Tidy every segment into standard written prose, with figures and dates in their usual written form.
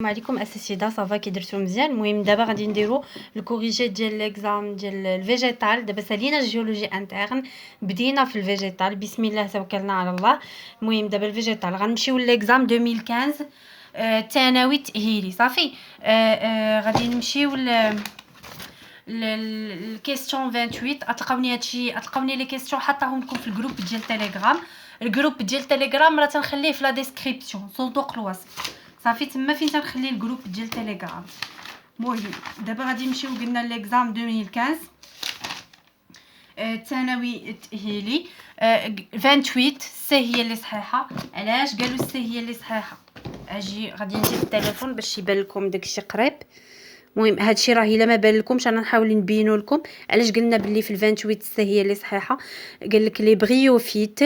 السلام عليكم اساتذه صافا كي درتو مزيان. المهم دابا غادي نديرو الكوريجي ديال ليكزام ديال الفيجيتال. دابا سالينا الجيولوجي انترن، بدينا في الفيجيتال، بسم الله توكلنا على الله. المهم دابا الفيجيتال غنمشيو ليكزام 2015 ثانوي تاهيلي صافي. غادي نمشيو الكيستيون 28. اتلقاوني هادشي، اتلقاوني لي كيستيون حطاهم لكم في الجروب ديال تيليجرام. الجروب ديال تيليجرام راه تنخليه في لا ديسكريبسيون صندوق الوصف صافي، تما فين تنخلي الجروب ديال تيليجرام. المهم دابا غادي نمشيو قلنا ليكزام 2015 ثانوي تاهيلي. 28 سي هي اللي صحيحه. علاش قالوا سي هي اللي صحيحه؟ اجي غادي ندير التليفون باش يبان لكم داكشي قريب. المهم هادشي راه الا ما بان لكمش انا نحاول نبينو لكم علاش قلنا بلي في 28 سي هي اللي صحيحه. قال لك لي بريوفيت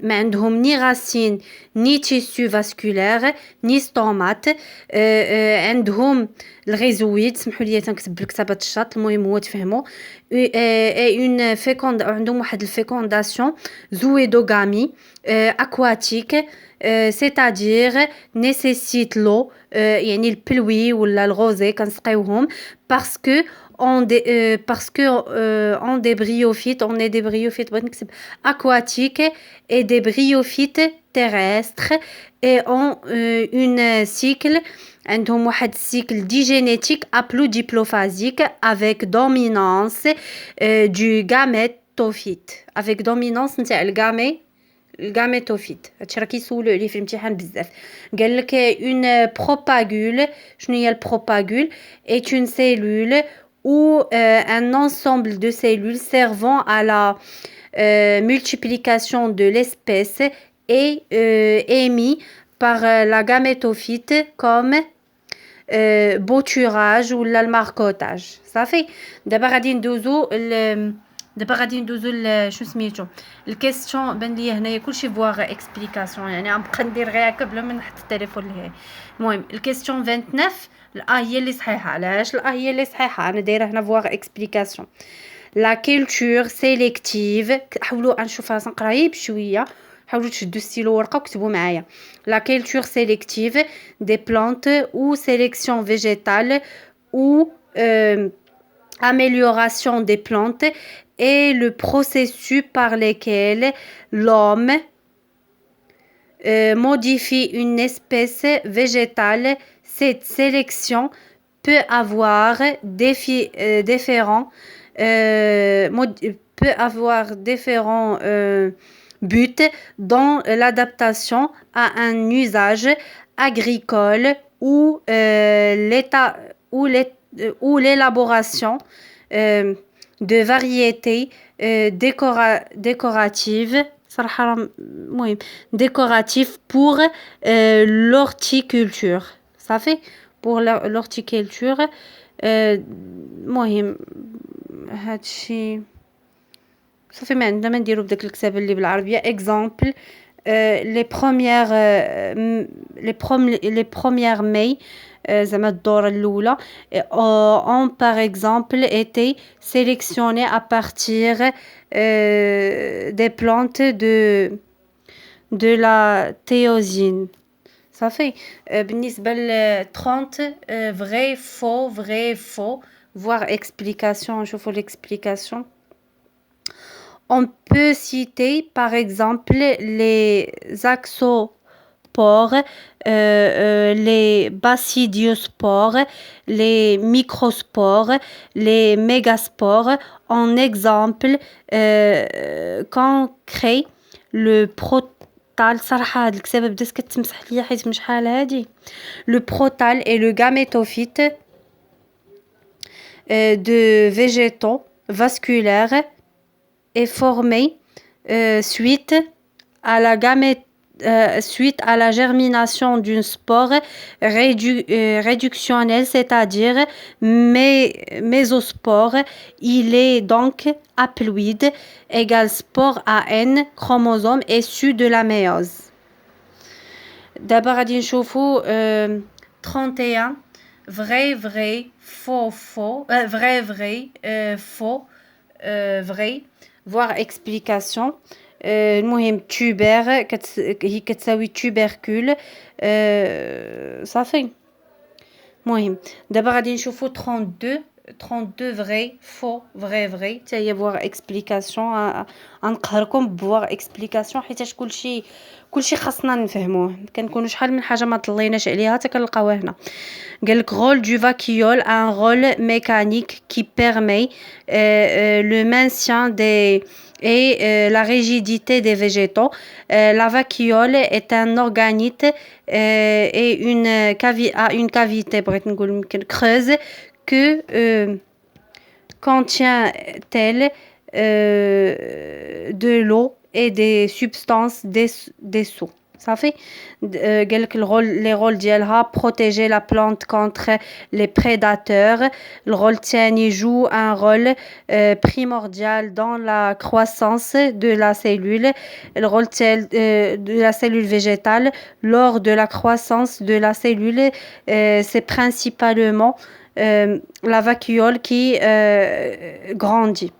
ما عندهم ني غاسين ني تيسو فاسكولير ني ستومات. عندهم الغيزويد، سمحوا لي تنكتب بالكتابه الشاط، المهم هو تفهموا. اون فيكوند عندهم واحد الفيكونداسيون زويدوغامي اكواتيك، c'est-à-dire nécessite l'eau، يعني البلوي ولا الغوزي كنسقيوهم باسكو on des bryophytes، on est des bryophytes بغيت نكتب aquatiques et des bryophytes terrestres et ont une cycle، عندهم واحد السيكل ديجينيتيك aplodyplophasique avec dominance du gamétophyte، avec dominance نتاع الغاميتوفيت. هادشي راه كيسولوا عليه في الامتحان بزاف. قال لك اون بروباغول. شنو هي البروباغول؟ est une cellule ou un ensemble de cellules servant à la multiplication de l'espèce et émis par la gamétophyte comme bouturage ولا الماركوتاج صافي. دابا غادي ندوزو شو سميتو الكيستيون. بان ليا هنايا كلشي فواغ اكسبليكاسيون، يعني غنبقى ندير غير هكا بلا ما نحط التليفون لهيه. المهم الكيستيون 29 الا هي اللي صحيحه. علاش الا هي اللي صحيحه؟ انا دايره هنا فواغ اكسبليكاسيون. لا كولتور سيليكتيف، حاولوا نشوفها نقراها بشويه، حاولوا تشدوا ستيلو ورقه وكتبوا معايا. لا كولتور سيليكتيف دي بلانت ou sélection végétale ou amélioration des plantes est le processus par lequel l'homme modifie une espèce végétale. Cette sélection peut avoir différents buts dans l'adaptation à un usage agricole ou l'élaboration de variétés décoratives صراحة المهم décoratif pour l'horticulture صافي pour l'horticulture. المهم هادشي صافي ما عندنا ما نديرو بداك الكتاب اللي بالعربية. exemple les premières ماي زعما الدورة الأولى ont par exemple été sélectionnés à partir des plantes de la théosine صافي. بالنسبة ل 30 vrai faux voir explication. نشوفوا l'explication. On peut citer par exemple les axospores, les basidiospores, les microspores, les mégaspores en exemple concret. Le protal صراحة هاد الكتابة بدات كتمسح ليا حيت مش شحال هادي. Le protal est le gamétophyte de végétaux vasculaires est formé suite à la germination d'une spore réductionnelle, c'est-à-dire mésospore. Il est donc haploïde, égale spore à N chromosomes issus de la méiose. دابا غادي نشوفو 31 vrai faux vrai faux vrai voir explication. المهم tuber هي كتساوي tubercule صافي. المهم دابا غادي نشوفو 32 vrai faux vrai حتى هي بواغ اكسبليكاسيون. غنقهركم بواغ اكسبليكاسيون حيتاش كلشي خاصنا نفهموه. كنكونوا شحال من حاجه ما طليناش عليها حتى كنلقاوها هنا. قالك rôle du vacuole un rôle mécanique qui permet le maintien des et la rigidité des végétaux. La vacuole est un organite et a une cavité creuse que contient-elle de l'eau et des substances dessous. Ça fait les rôles ديالها protéger la plante contre les prédateurs. Le rôle تاني joue un rôle primordial dans la croissance de la cellule. Le rôle de la cellule végétale lors de la croissance de la cellule, c'est principalement la vacuole qui grandit.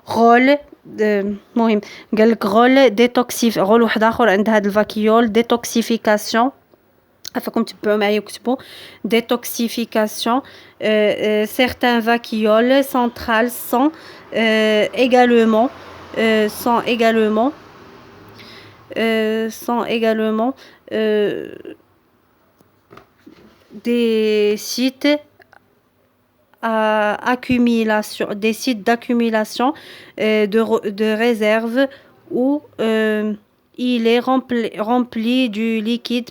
rôle المهم قالك رول ديتوكسيف رول واحد اخر عند هاد الفاكيول ديتوكسيفيكاسيون. عفاكم تبعوا معايا وكتبوا détoxification. Certains vacuoles centrales sont également des sites d'accumulation de réserve où il est rempli du liquide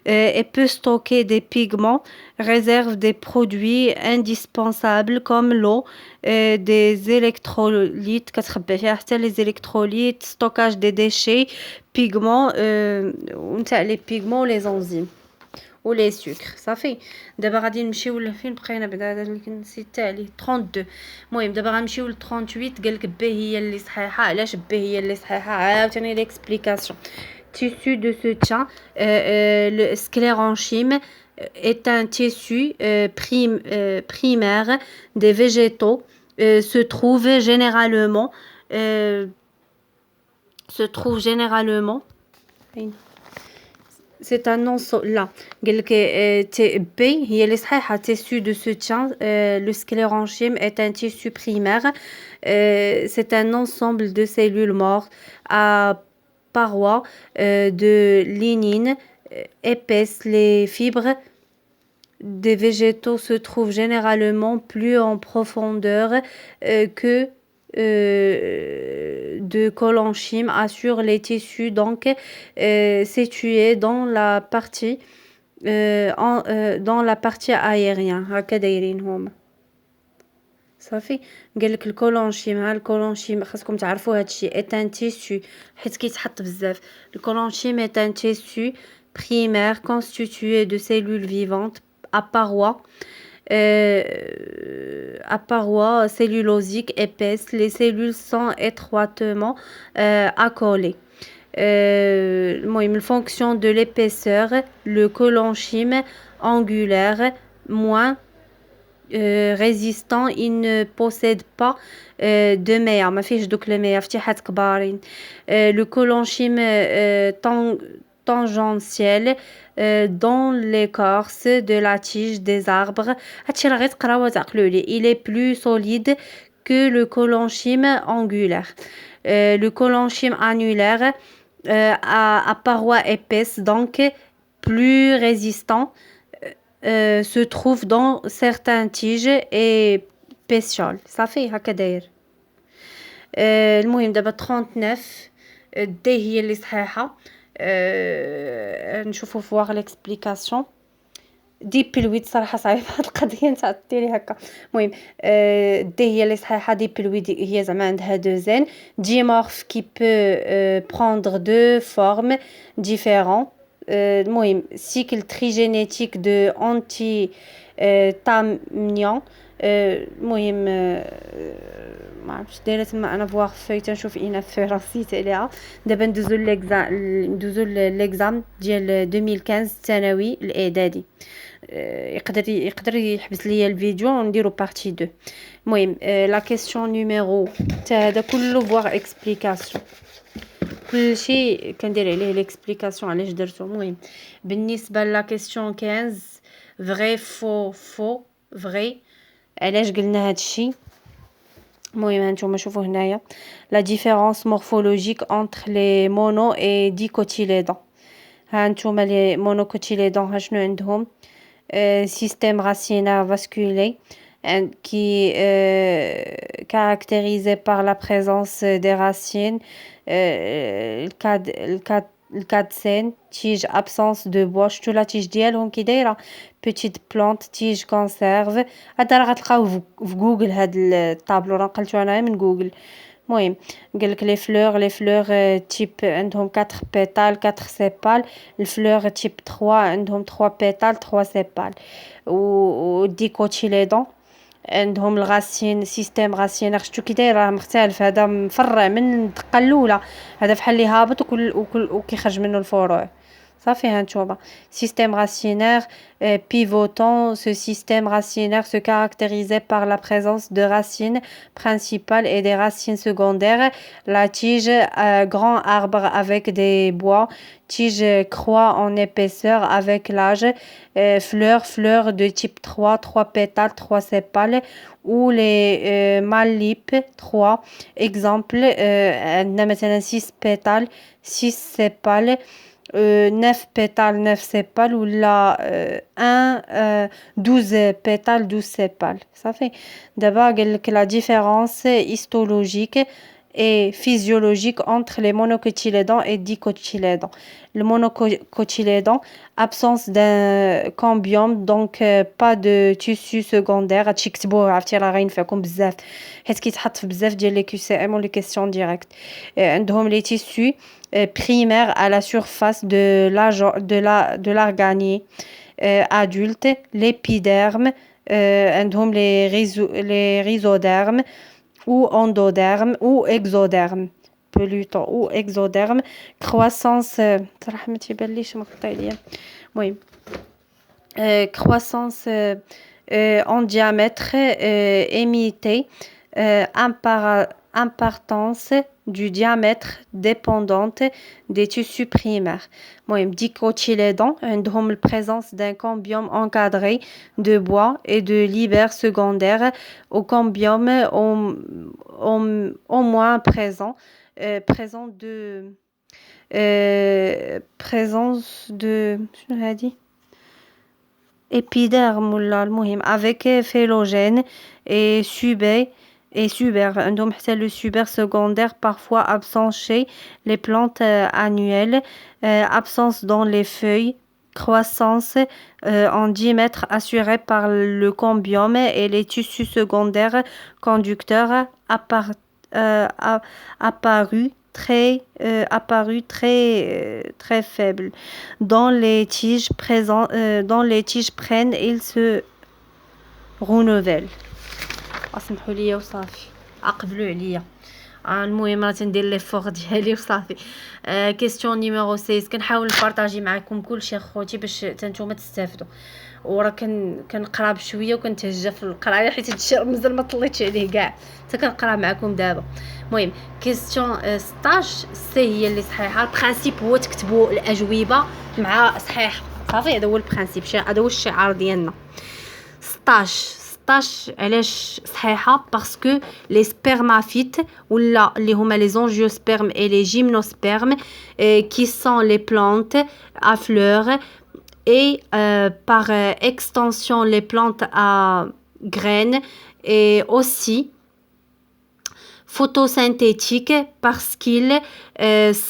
et peut stocker des pigments, réserve des produits indispensables comme l'eau, des électrolytes, les électrolytes, stockage des déchets, pigments, les pigments, les enzymes. ولي سكر صافي. دابا غادي نمشيو لفين بقينا بعدا هذا اللي نسيت عليه 32. المهم دابا غنمشيو ل 38. قالك ب هي اللي صحيحه. علاش ب هي اللي صحيحه؟ عاوتاني ليكسبليكاسيون. tissu de soutien. Le sclérenchyme est un tissu primaire des végétaux. Se trouve généralement c'est un nom là. قالك B هي اللي صحيحه. tissu de soutien. Le sclérenchyme est un tissu primaire. C'est un ensemble de cellules mortes à parois de lignine épaisse. Les fibres des végétaux se trouvent généralement plus en profondeur que de collenchyme assure les tissus donc situés dans la partie aérienne. هكا دايرين هما صافي. قالك الكولونشيم خاصكم تعرفوا هادشي est un tissu حيت كيتحط بزاف. الكولونشيم est un tissu primaire constitué de cellules vivantes à parois cellulosiques épaisses. Les cellules sont étroitement accolées. En fonction de l'épaisseur, le collenchyme angulaire moins résistant, il ne possède pas de méa. ما فيهش دوك الميا فتحات كبارين. Le collenchyme tangentiel dans l'écorce de la tige des arbres. هادشي راه غير تقراو وتعقلوا عليه. Il est plus solide que le collenchyme angulaire. Le collenchyme annulaire à parois épaisses donc plus résistant se trouve dans certaines tiges et pétioles. صافي هكا داير. المهم دابا 39 دي هي اللي صحيحه. نشوفوا فواغ ليكسبليكاسيون. دي بلويد صراحه صعيبه هاد القضيه نتاع ديري هكا. المهم دي هي اللي صحيحه. دي بلويد هي زعما عندها دو زين. ديمورف كي بو بروندر دو فورم ديفيرون. المهم سيكل تريجينيتيك دو انتي تامنيون. المهم ما عرفتش دايره تما انا بواغ فاي تنشوف انا في راسيت عليها. دابا ندوزو ليكزام ديال 2015 الثانوي الاعدادي. يقدر يحبس ليا الفيديو ونديرو بارتي 2. المهم لا كيسيون نيميرو حتى هذا كله بواغ اكسبليكاسيون. كل شيء كندير عليه ليكسبليكاسيون علاش درتو. المهم بالنسبه لا كيسيون 15 فري فو فري علاش قلنا هاد الشيء. المهم هانتوما شوفوا هنايا لا ديفيرونس مورفولوجيك انتر لي مونو اي ديكوتيليدون. هانتوما لي مونوكوتيليدون شنو عندهم؟ système racinaire vasculaire qui caractérisé par la présence des racines, le cadcène, tige, absence de bois. شتو لا tige ديالهم كي دايره petite plante, tige, conserve. هذا راه غتلقاوه في جوجل، هاد الطابلو راه نقلتو انايا من جوجل. المهم قالك لي فلور تيب عندهم 4 بيتال 4 سيبال. الفلور تيب 3 عندهم 3 بيتال 3 سيبال. و ديكوتيليدون عندهم الغاسين سيستيم غاسينير. شتو كي داير راه مختلف، هذا مفرع من الدقه الاولى، هذا فحال اللي هابط وكيخرج منه الفروع. صافي هانتوما système racinaire pivotant. Ce système racinaire se caractérisait par la présence de racines principales et des racines secondaires. La tige, grand arbre avec des bois. Tige croît en épaisseur avec l'âge. Fleurs de type 3, 3 pétales, 3 sépales. Ou les malipes 3. Exemple, مثلا 6 pétales, 6 sépales. 9 pétales 9 sépales ou la 12 pétales 12 sépales. Ça fait d'abord que la différence histologique et physiologique entre les monocotylédons et dicotylédons. Le monocotylédon, absence d'un cambium, donc pas de tissu secondaire. هادشي كتبوه عرفتي راه غينفعكم بزاف حيت كيتحط في بزاف ديال لي QCM و لي كيسيون ديريكت. عندهم لي تيسو primaire à la surface de l'arganie adulte, l'épiderme, les rhizodermes ou endoderme ou exoderme, plutôt ou exoderme. Croissance صراحة ما تيبانليش مقطع ليا. المهم croissance en diamètre imité, importance du diamètre dépendante des tissus primaires. المهم dicotylédons عندهم la présence d'un cambium encadré de bois et de libères secondaires au cambium au moins présence de شنو هادي épiderme ولا المهم avec phylogène et suber. عندهم حتى le suber secondaire parfois absent chez les plantes annuelles. Absence dans les feuilles. Croissance en diamètre assurée par le cambium et les tissus secondaires conducteurs apparus très faibles. Dans les tiges prennent, ils se renouvellent. اسمحوا لي وصافي اقبلوا عليا. المهم راه تندير لي فور ديالي وصافي. كيسيون نيميرو 6 كنحاول نبارطاجي معكم كلشي اخوتي باش نتوما تستافدوا، وراه كنقرا بشويه وكنتهجى في القرايه حيت هادشي مازال ما طليتش عليه كاع حتى كنقرا معكم دابا. المهم كيسيون 16 سي هي اللي صحيحه. البرانسيپ هو تكتبوا الاجوبه مع صحيح صافي. هذا هو البرانسيپ، هذا هو الشعار ديالنا. 16 علاش صحيحه؟ باسكو لي سبرمافيت ولا اللي هما لي زونجيوسبرم اي لي جيمنوسبرم qui sont les plantes à fleurs et par extension les plantes à graines et aussi photosynthétiques parce qu'ils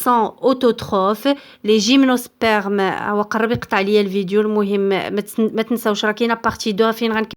sont autotrophes. les gymnospermes. وقرب يقطع ليا الفيديو. المهم ما تنساوش راه كاينه بارتي 2 فين